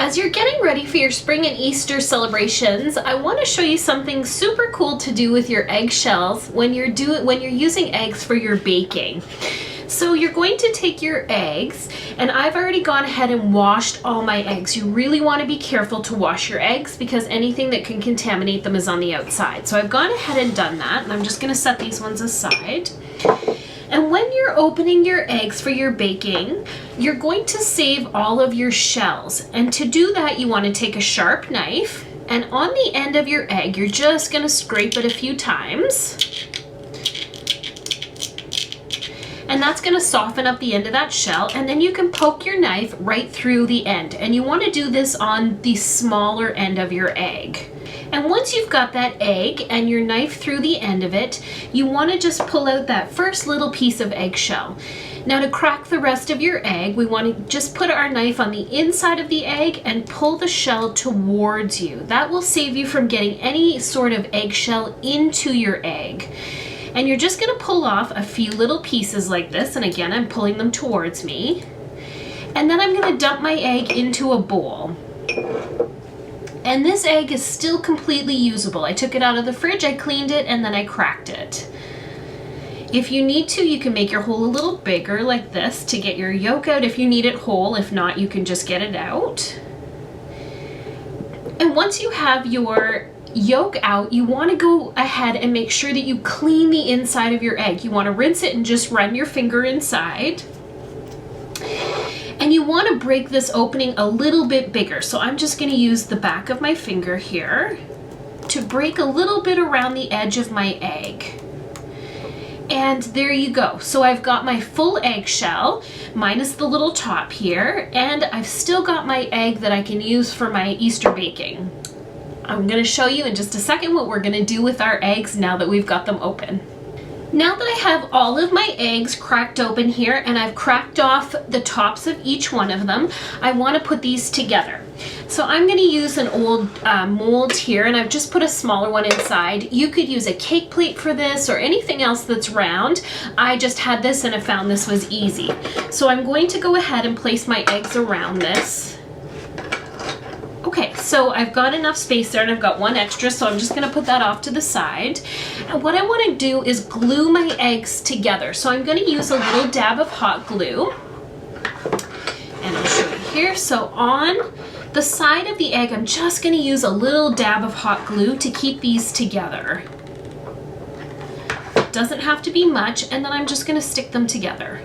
As you're getting ready for your spring and Easter celebrations, I want to show you something super cool to do with your eggshells when you're using eggs for your baking. So you're going to take your eggs, and I've already gone ahead and washed all my eggs. You really want to be careful to wash your eggs because anything that can contaminate them is on the outside. So I've gone ahead and done that, and I'm just going to set these ones aside. And when you're opening your eggs for your baking, you're going to save all of your shells. And to do that, you want to take a sharp knife, and on the end of your egg, you're just going to scrape it a few times. And that's going to soften up the end of that shell, and then you can poke your knife right through the end. And you want to do this on the smaller end of your egg. And once you've got that egg and your knife through the end of it, you want to just pull out that first little piece of eggshell. Now to crack the rest of your egg, we want to just put our knife on the inside of the egg and pull the shell towards you. That will save you from getting any sort of eggshell into your egg. And you're just going to pull off a few little pieces like this, and again I'm pulling them towards me. And then I'm going to dump my egg into a bowl. And this egg is still completely usable. I took it out of the fridge, I cleaned it, and then I cracked it. If you need to, you can make your hole a little bigger like this to get your yolk out if you need it whole. If not, you can just get it out. And once you have your yolk out, you want to go ahead and make sure that you clean the inside of your egg. You want to rinse it and just run your finger inside. And you want to break this opening a little bit bigger. So I'm just going to use the back of my finger here to break a little bit around the edge of my egg. And there you go. So I've got my full eggshell minus the little top here, and I've still got my egg that I can use for my Easter baking. I'm going to show you in just a second what we're going to do with our eggs now that we've got them open. Now that I have all of my eggs cracked open here and I've cracked off the tops of each one of them, I want to put these together. So I'm going to use an old mold here, and I've just put a smaller one inside. You could use a cake plate for this or anything else that's round. I just had this and I found this was easy. So I'm going to go ahead and place my eggs around this. Okay, so I've got enough space there, and I've got one extra, so I'm just going to put that off to the side. And what I want to do is glue my eggs together. So I'm going to use a little dab of hot glue. And I'll show you here. So on the side of the egg, I'm just going to use a little dab of hot glue to keep these together. It doesn't have to be much, and then I'm just going to stick them together.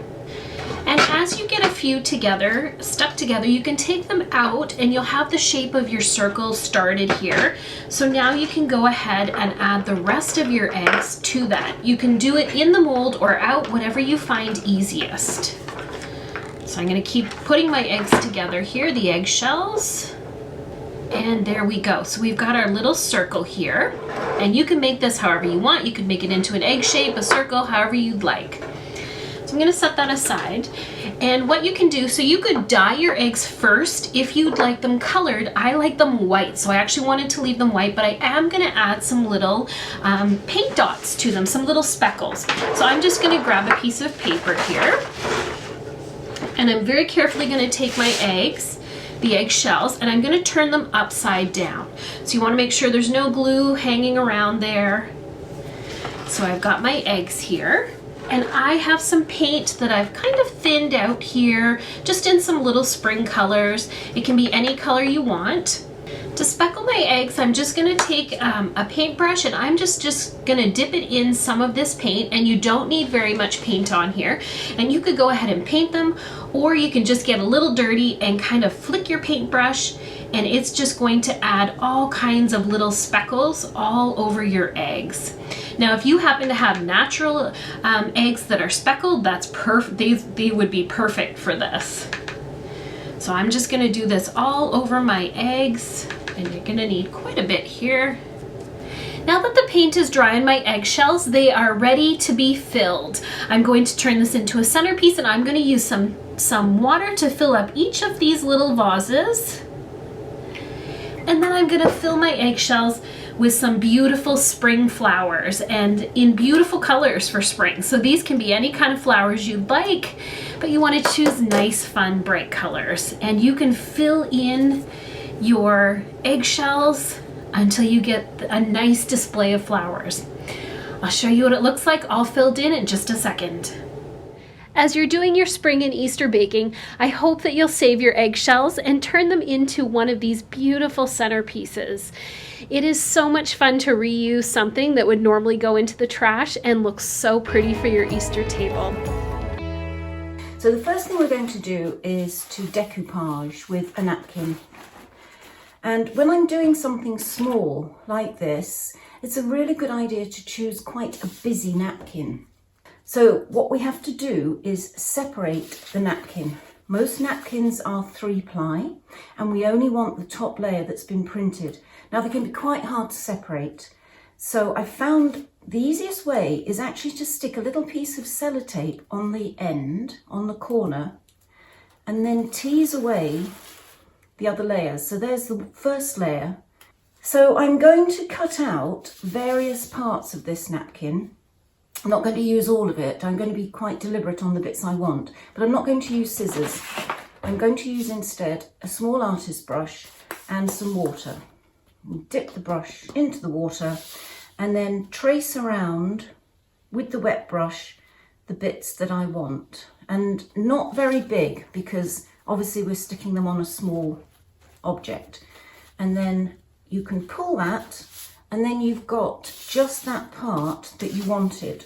And as you get a few together, stuck together, you can take them out and you'll have the shape of your circle started here. So now you can go ahead and add the rest of your eggs to that. You can do it in the mold or out, whatever you find easiest. So I'm going to keep putting my eggs together here, the eggshells. And there we go. So we've got our little circle here. And you can make this however you want. You can make it into an egg shape, a circle, however you'd like. So I'm going to set that aside. And what you can do, so you could dye your eggs first if you'd like them colored. I like them white, so I actually wanted to leave them white, but I am going to add some little paint dots to them, some little speckles. So I'm just going to grab a piece of paper here, and I'm very carefully going to take my eggs, the eggshells, and I'm going to turn them upside down. So you want to make sure there's no glue hanging around there. So I've got my eggs here. And I have some paint that I've kind of thinned out here, just in some little spring colors. It can be any color you want. To speckle my eggs, I'm just going to take a paintbrush, and I'm just going to dip it in some of this paint, and you don't need very much paint on here. And you could go ahead and paint them, or you can just get a little dirty and kind of flick your paintbrush, and it's just going to add all kinds of little speckles all over your eggs. Now, if you happen to have natural eggs that are speckled, that's perfect. They would be perfect for this. So I'm just going to do this all over my eggs, and you're going to need quite a bit here. Now that the paint is dry on my eggshells, they are ready to be filled. I'm going to turn this into a centerpiece, and I'm going to use some water to fill up each of these little vases. And then I'm going to fill my eggshells with some beautiful spring flowers and in beautiful colors for spring. So these can be any kind of flowers you'd like, but you want to choose nice, fun, bright colors. And you can fill in your eggshells until you get a nice display of flowers. I'll show you what it looks like all filled in just a second. As you're doing your spring and Easter baking, I hope that you'll save your eggshells and turn them into one of these beautiful centerpieces. It is so much fun to reuse something that would normally go into the trash and look so pretty for your Easter table. So the first thing we're going to do is to decoupage with a napkin. And when I'm doing something small like this, it's a really good idea to choose quite a busy napkin. So what we have to do is separate the napkin. Most napkins are 3-ply and we only want the top layer that's been printed. Now they can be quite hard to separate. So I found the easiest way is actually to stick a little piece of sellotape on the end, on the corner, and then tease away the other layers. So there's the first layer. So I'm going to cut out various parts of this napkin. I'm not going to use all of it. I'm going to be quite deliberate on the bits I want, but I'm not going to use scissors. I'm going to use instead a small artist brush and some water. Dip the brush into the water and then trace around with the wet brush the bits that I want. And not very big because obviously we're sticking them on a small object. And then you can pull that and then you've got just that part that you wanted.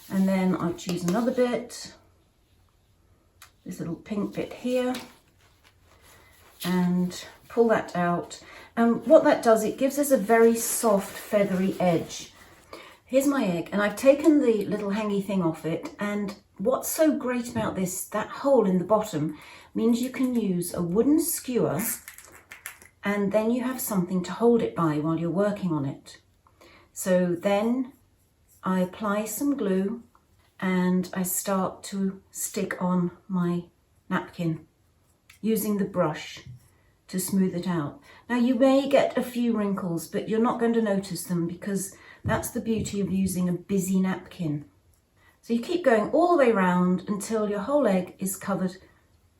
And then I choose another bit, this little pink bit here, and pull that out. And what that does, it gives us a very soft feathery edge. Here's my egg, and I've taken the little hangy thing off it, and what's so great about this, that hole in the bottom means you can use a wooden skewer and then you have something to hold it by while you're working on it. So then I apply some glue and I start to stick on my napkin using the brush to smooth it out. Now you may get a few wrinkles, but you're not going to notice them because that's the beauty of using a busy napkin. So you keep going all the way around until your whole egg is covered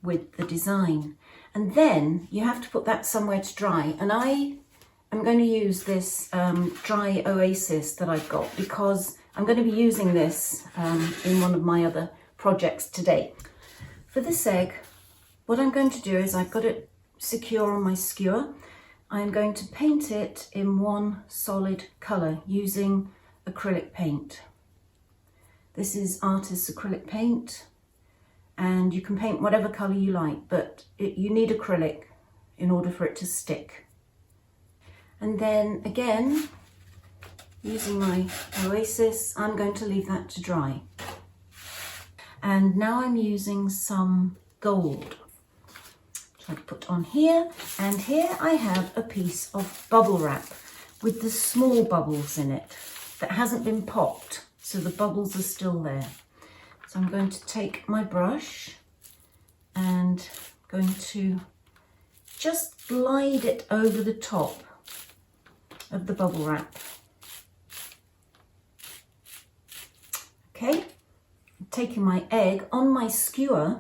with the design. And then you have to put that somewhere to dry. And I am going to use this dry oasis that I've got because I'm going to be using this in one of my other projects today. For this egg, what I'm going to do is I've got it secure on my skewer. I'm going to paint it in one solid colour using acrylic paint. This is artist's acrylic paint. And you can paint whatever colour you like, but you need acrylic in order for it to stick. And then again, using my oasis, I'm going to leave that to dry. And now I'm using some gold. Try to put on here, and here I have a piece of bubble wrap with the small bubbles in it that hasn't been popped, so the bubbles are still there. So I'm going to take my brush and going to just glide it over the top of the bubble wrap. Okay, I'm taking my egg on my skewer,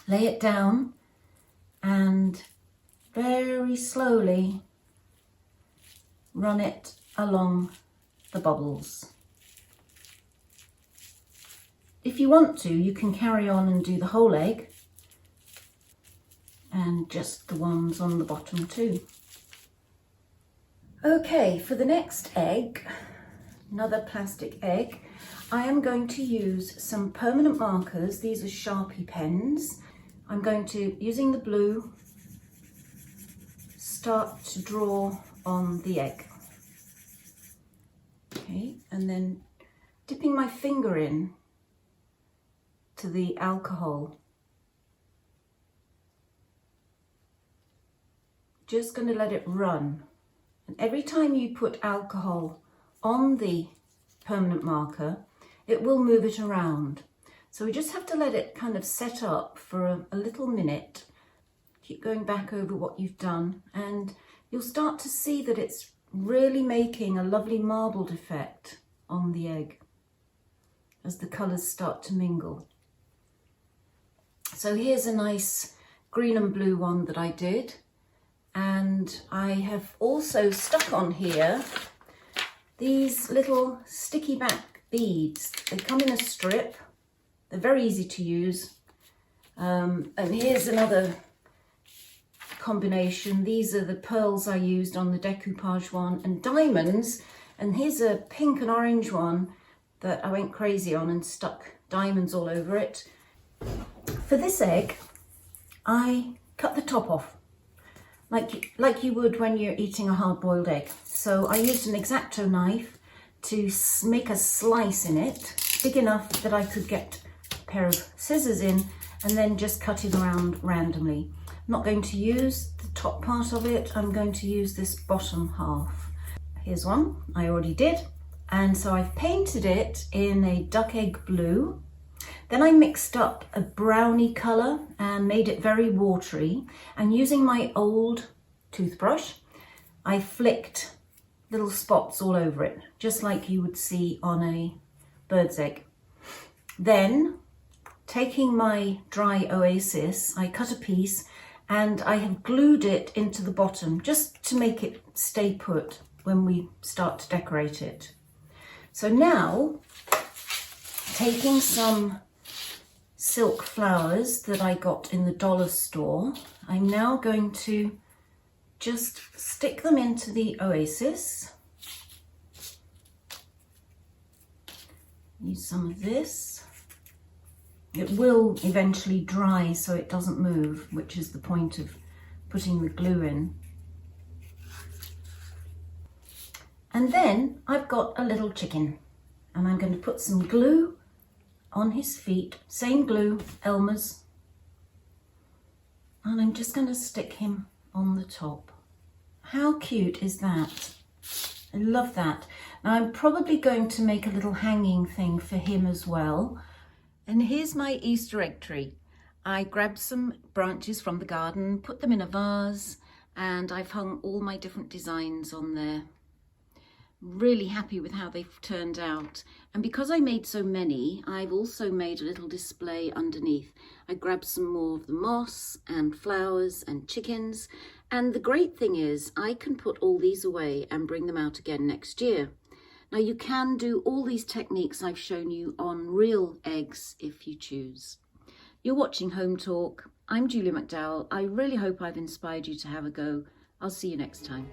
lay it down and very slowly run it along the bubbles. If you want to, you can carry on and do the whole egg and just the ones on the bottom too. Okay, for the next egg, another plastic egg, I am going to use some permanent markers. These are Sharpie pens. I'm going to, using the blue, start to draw on the egg. Okay, and then dipping my finger in to the alcohol. Just going to let it run. And every time you put alcohol on the permanent marker, it will move it around. So we just have to let it kind of set up for a little minute. Keep going back over what you've done, and you'll start to see that it's really making a lovely marbled effect on the egg as the colours start to mingle. So here's a nice green and blue one that I did, and I have also stuck on here these little sticky back beads. They come in a strip, they're very easy to use, and here's another combination. These are the pearls I used on the decoupage one, and diamonds, and here's a pink and orange one that I went crazy on and stuck diamonds all over it. For this egg, I cut the top off like you would when you're eating a hard-boiled egg. So I used an X-Acto knife to make a slice in it, big enough that I could get a pair of scissors in and then just cut it around randomly. I'm not going to use the top part of it, I'm going to use this bottom half. Here's one I already did, and so I've painted it in a duck egg blue. Then I mixed up a brownie colour and made it very watery, and using my old toothbrush I flicked little spots all over it, just like you would see on a bird's egg. Then, taking my dry oasis, I cut a piece and I have glued it into the bottom just to make it stay put when we start to decorate it. So now, taking some silk flowers that I got in the dollar store, I'm now going to just stick them into the oasis. Use some of this. It will eventually dry so it doesn't move, which is the point of putting the glue in. And then I've got a little chicken, and I'm going to put some glue on his feet, same glue, Elmer's, and I'm just going to stick him on the top. How cute is that? I love that. Now I'm probably going to make a little hanging thing for him as well. And here's my Easter egg tree. I grabbed some branches from the garden, put them in a vase, and I've hung all my different designs on there. Really happy with how they've turned out. And because I made so many, I've also made a little display underneath. I grabbed some more of the moss and flowers and chickens. And the great thing is I can put all these away and bring them out again next year. Now you can do all these techniques I've shown you on real eggs if you choose. You're watching Home Talk. I'm Julie McDowell. I really hope I've inspired you to have a go. I'll see you next time.